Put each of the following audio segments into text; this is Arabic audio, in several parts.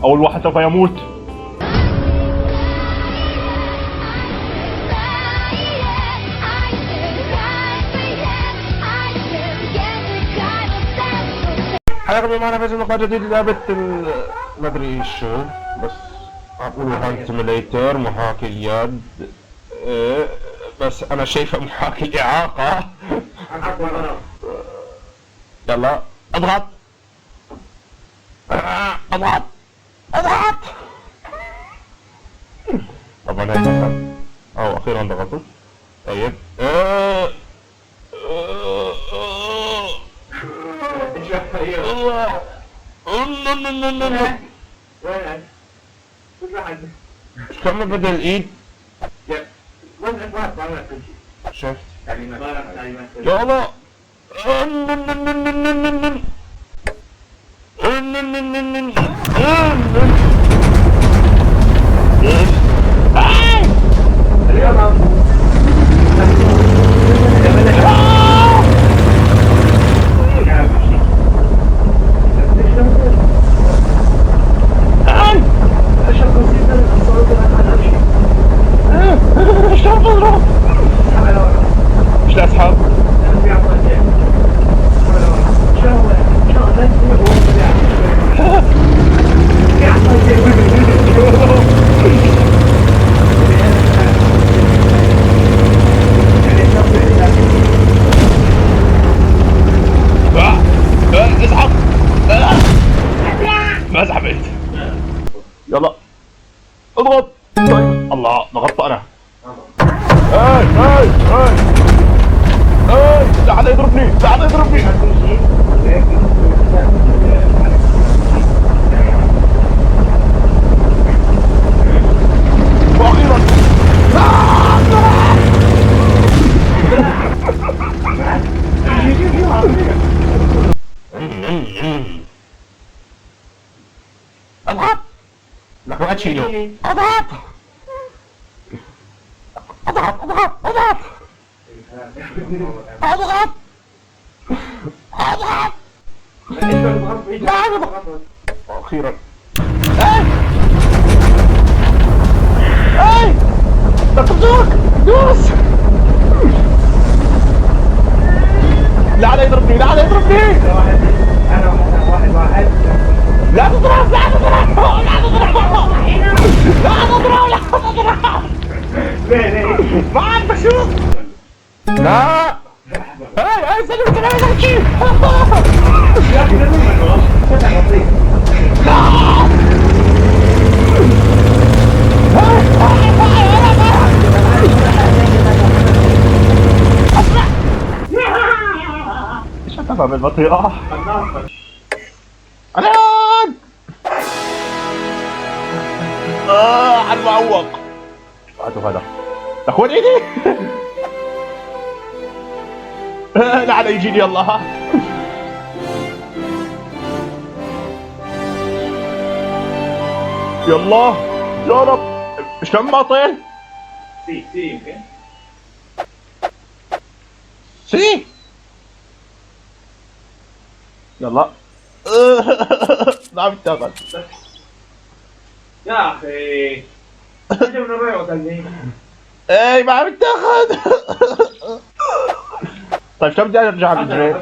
أول واحد سوف يموت. حلقة بمعنى فيز مقال جديد لعبة ما ادري شو، بس اقول هاند سيميليتر محاكي اليد. بس انا شايفه محاكي الاعاقة. يلا اضغط اضغط اضغط. طبعا هيك او اخيرا ضغطوا. طيب كم بدل الايد؟ شفت؟ يلا مش لأصحاب. اسحب. ما سحبت. يلا اضغط. طيب الله ضغطت انا. لا حدا يضربني، لا حدا يضربني. واخيرا اضغط. لك ما تشيله. اضغط اضغط اضغط اضغط اضغط اضغط. لا اضغط. اخيرا اي تقدرك دوس. لا حدا يضربني، لا حدا يضربني. انا واحد لا تضرب، لا تضرب، لا تضرب، لا تضرب، لا تضرب. ما عاد بشوف. لا هاي سلم كلامي تحكي. ايش هتفهم بالبطيئة؟ انا على المعوق. هاتوا هذا اخوان ايدي. لا على يجيني الله. يلا يا رب. ايش كم باطل؟ سي يمكن سي. يلا. نعم اشتغل يا اخي. انت من الرياض قال اي ما عم تاخذ. طيب شو بدي ارجع بالجري؟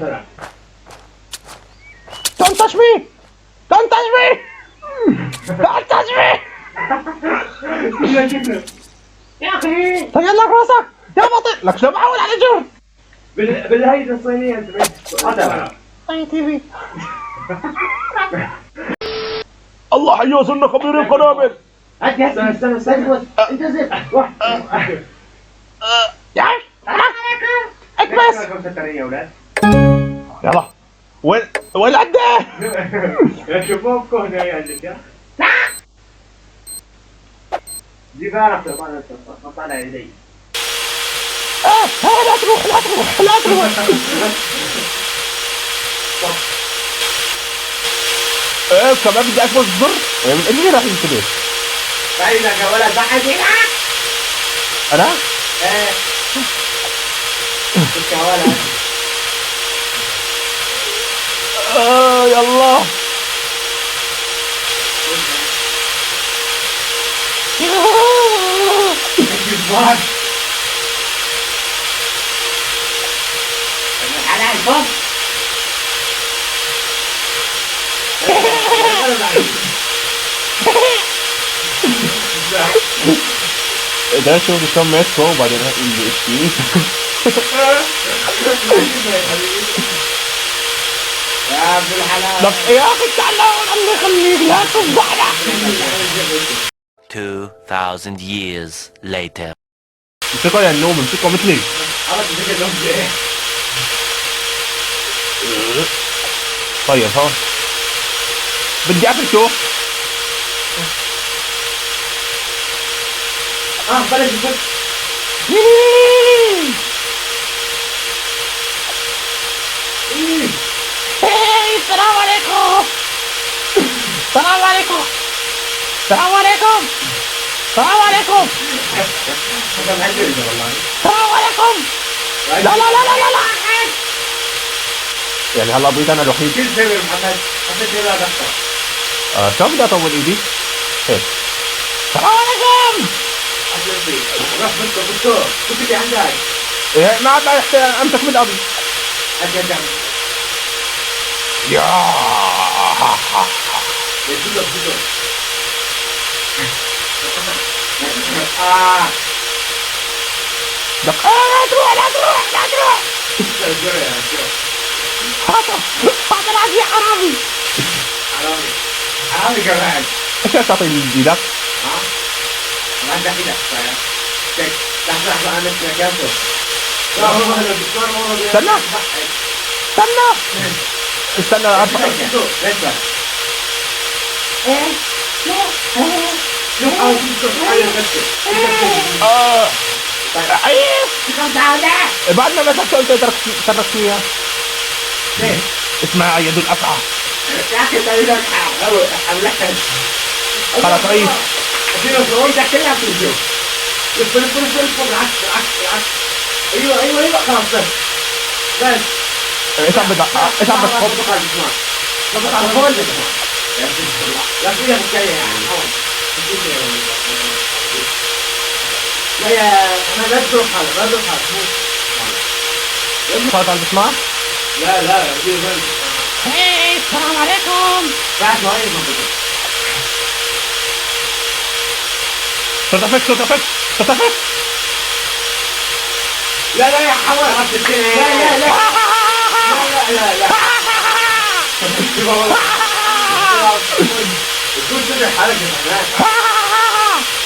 Don't touch me! Don't touch me! Don't touch me! يا اخي طيب يلا راسك يا بطيء. لك شو معول على جر؟ بالهيئة الصينية انت هذا اي تي في. الله حي وصلنا خبير القنابل. استنى انت زين واحد يا اكبس. يلا وين العدة؟ شوفوكم هنا يا عندك جيب انا طلع يدي. لا تروح لا تروح لا تروح. كمان بدي اكبس الزر. من اني راح ينتبه. بعدك ولا بعد هنا. انا؟ ايه الكوالة. يلا باص الحلال بص ده شوف شلون ماسكه وبعدين الشيء. يا ابن الحلال طب يا اخي تعال الله يخليك لا تفضحنا. 2,000 years later. امسكوا يا النوم امسكوا مثلي. عرفت تفكر لهم ايه؟ طيب هون بدي افرشه. بلش يفك السلام عليكم. السلام عليكم. السلام عليكم. السلام عليكم. هذا مهجر والله السلام عليكم. لا لا لا لا لا لا. يعني هلا بقيت انا الوحيد. كيف تسوي محمد؟ حطيت لي بقى دفتر شو بدي اطول ايدي؟ هيك. السلام عليكم. روح بسكو كنت عندك إيه ما عاد يحتاج امسك من القضية. أجل يا بسكو دق لا تروح لا تروح لا تروح. هذا العزيز حرامي. حرامي كمان ايش تعطي ايدك؟ ما عندك ايدك لحظة انا اسمع كاسو لا هو هذا الدكتور هو استنى. استنى استنى ارفع. عيب بعد ما مسكته انت تركتني اياه. اسمها يد الافعى. يا اخي تقريبا خلاص عيب. ايدك كلها بتنزل لف العكس ايوه خلاص بس ايش عم بدك ايش عم بتحط؟ طبق على فوق لا فيها حكايه يعني لا يا انا لا تروح حالك صارت على المسمار؟ لا السلام عليكم. بعد ما هي صوت افك. لا يا حول لا تكون كده حالك يا فنان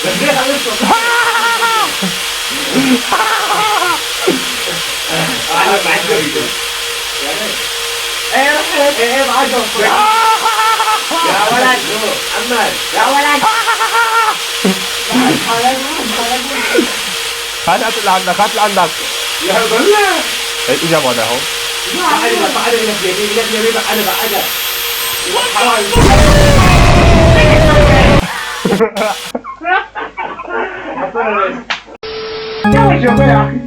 بس ليه خلصت انا معاك ايه معاك يا ولد محمد يا ولد هات اللي عندك يا بلا اجا وانا هون. بعد اليمين بعد شوف يا اخي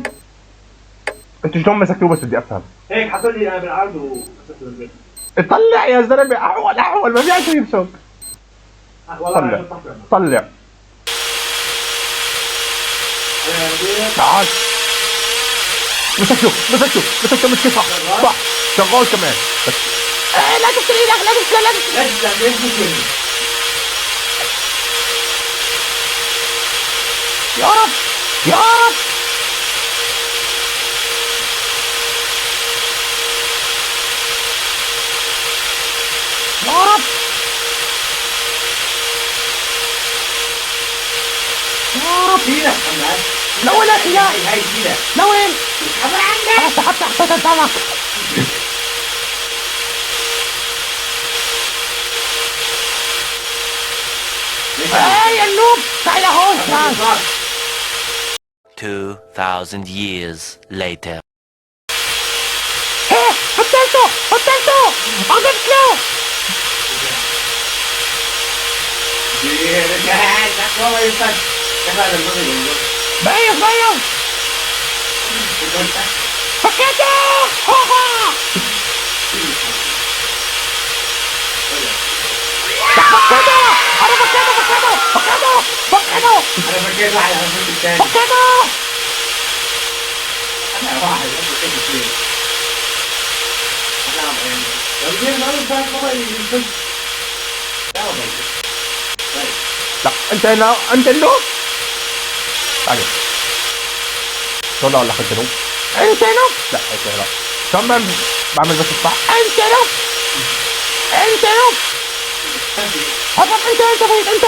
انتوا شلون مسكتوه بس بدي افهم. هيك حط لي انا بالعرض وكسرت بالبيت طلع يا زلمه احول ما في شيء يمسك. طلع تعال. مسكته مسكته صح شغال كمان بس لا تفصل ايدك لا تفصل. يا رب يا رب يا رب يا رب. لوين يا لوين؟ حتى قدامك. يا النوب تعال هون. 2,000 years later. قتلته عضبت له. بيض فكيته. فكيته انا فكيته انا فكيت واحد انا فكيت الثاني انا واحد انا فكيت اثنين انا يعني لو جينا نعمل فاهم طبعا يفك لا انت هنا انت اللي تعال طلع ولا حد نوم انت هنا لا انت هنا كمان بعمل بس الصح انت هنا انت هنا هبط انت بيت انت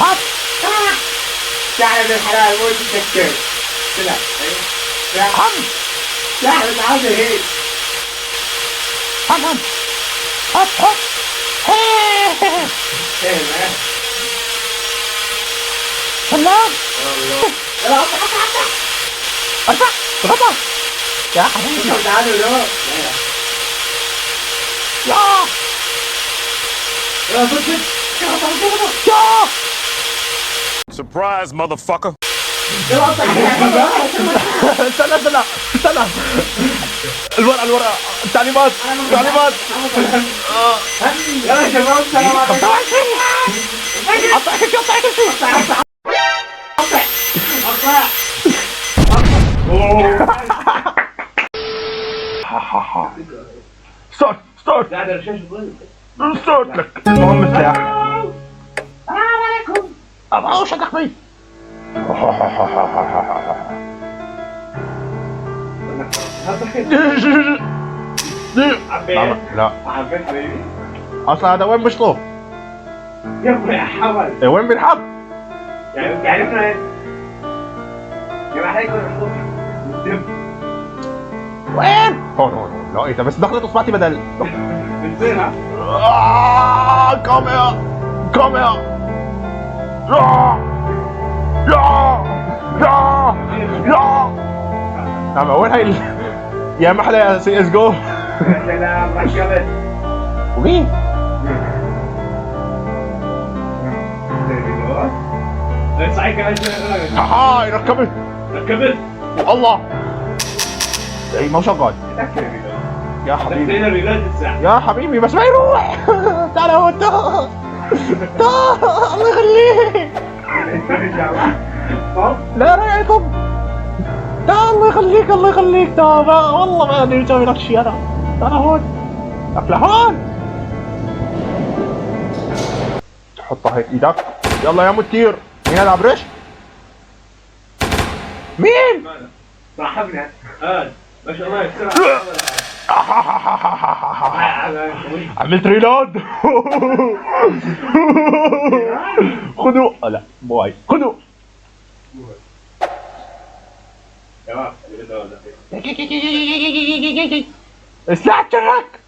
هات تعال الحلال مو تفكر كذا ايوه هم تعال تعال هيك هم هات ايه سلام يلا ارفع غطا يا حبيبي تعالوا له يا فت يا Surprise, motherfucker. استنى الورقة التعليمات يلا شباب السلام عليكم ستارت قاعد الشاشه ضل ستارت لك المهم سلاح السلام عليكم ابغى وش تخفي عبيت لا عبيت حبيبي اصلا هذا وين بشطه يا ابوي حول وين بينحط يعني عرفنا يا ما عليكم وين هون لا انت بس دخلت اصبعتي بدل بنزينها كاميرا يا نعم وين هاي يا محلى يا سي اس جو سلام ركبت ومين صحيح هاي ركبت والله اي ما شغال يا حبيبي يا حبيبي بس ما يروح تعال هو الله يخليك لا رايكم تعال الله يخليك تعال والله ما ادري اسوي لك شيء انا تعال هون لك لهون حطها هيك ايدك يلا يا مدير مين هذا عبرش؟ مين؟ صاحبنا ما شاء الله عملت ريلود خذوا لا مو هاي خذوا سلاح تشرك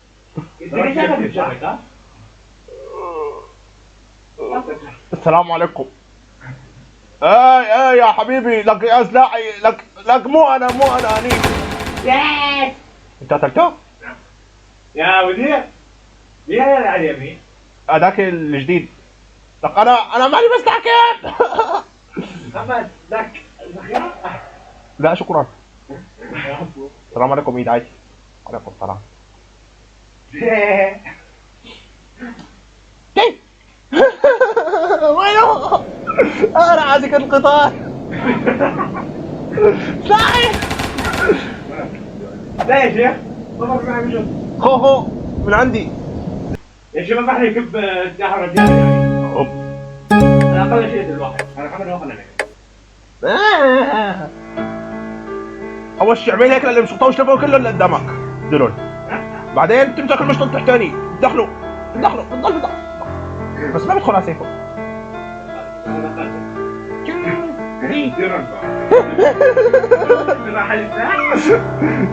السلام عليكم اي يا حبيبي لك يا سلاحي لك مو انا انيك يس انت قتلته؟ يا مدير يا على اليمين هذاك الجديد لك انا مالي مسلاح كيف محمد لك الذخيره لا شكرا السلام عليكم ايد عايش عليكم السلام كيف وينه انا عازك القطار سلاحي لا يا شيخ طبعا معي مشط خو من عندي يا شيخ ما راح يكب سلاح الرجال يعني اوب انا اقل شيء الواحد انا محمد واخذ انا اول شيء اعمل هيك اللي مسقطوش تبعه كله اللي قدامك دلول بعدين تمسك المشط التحتاني تدخله بتضل بس ما بدخل على سيفه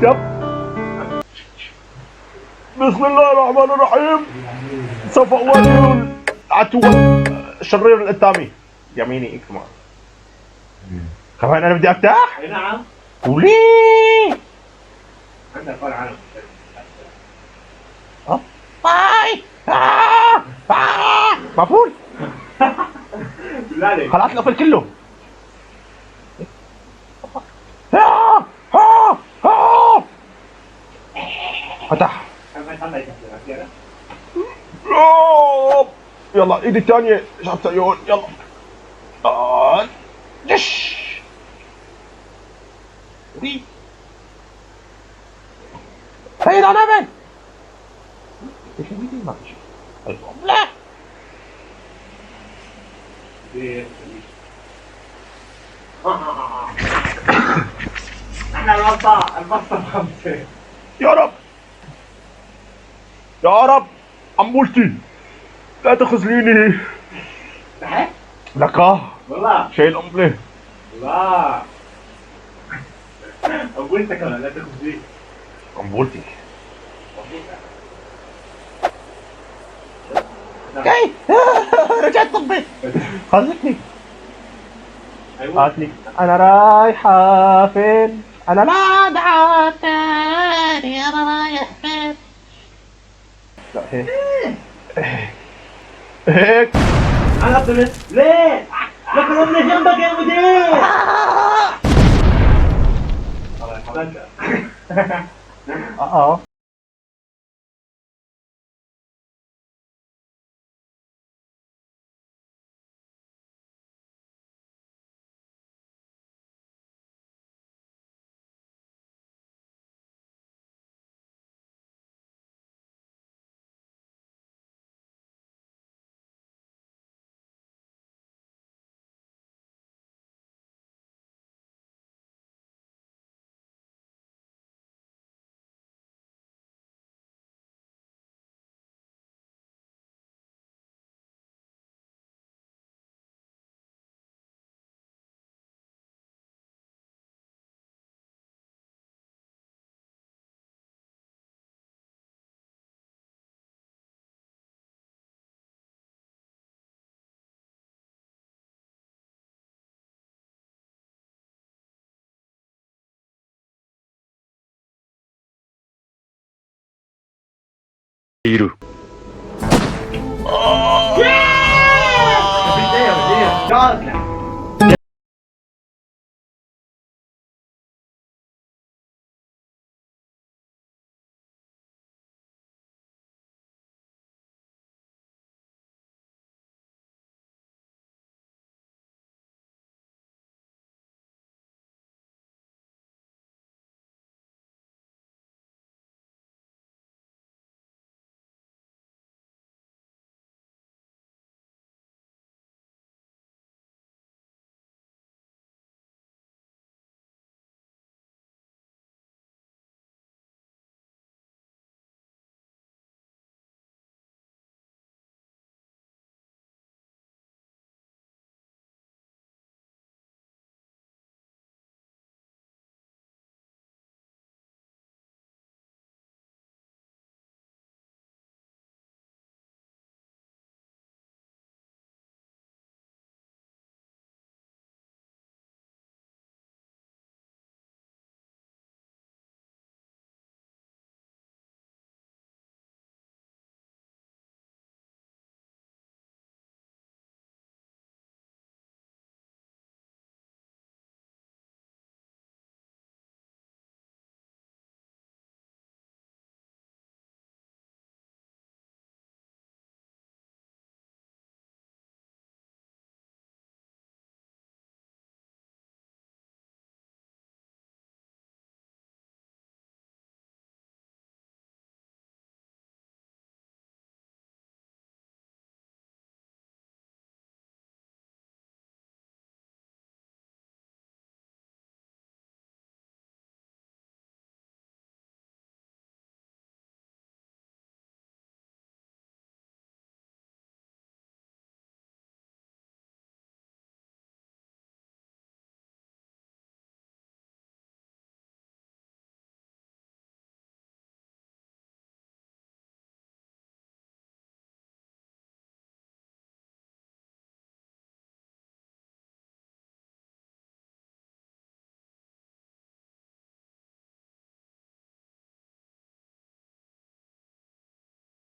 يب بسم الله الرحمن الرحيم صفوان عتو الشرير القدامي يميني اكتمال كمان انا بدي افتح اي نعم وليه عندك قول عنه باي مفهول لا ليه خلاص القفل كله فتح يلا ايدي الثانية شعب عيون يلا. دش. وي. هيا دونوفن. ايش اللي ما فيش؟ لا. احنا البطة بخمسة. يا رب يا رب عمولتي لا تخذليني. صحيح؟ لك والله شايل قنبلة. والله قبولتك ولا لا تاخذ بيه؟ قنبلتي. اوكي. رجعت طبي. خذتني. ايوه قالت لي انا رايحة فين؟ انا لا دعوة تاني انا رايح فين؟ لا هيك هيك. انا طلعت ليه؟ لكن ابني جنبك يا مدير. الله يحفظك. اه Iru. بداية بداية جارك.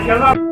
يلا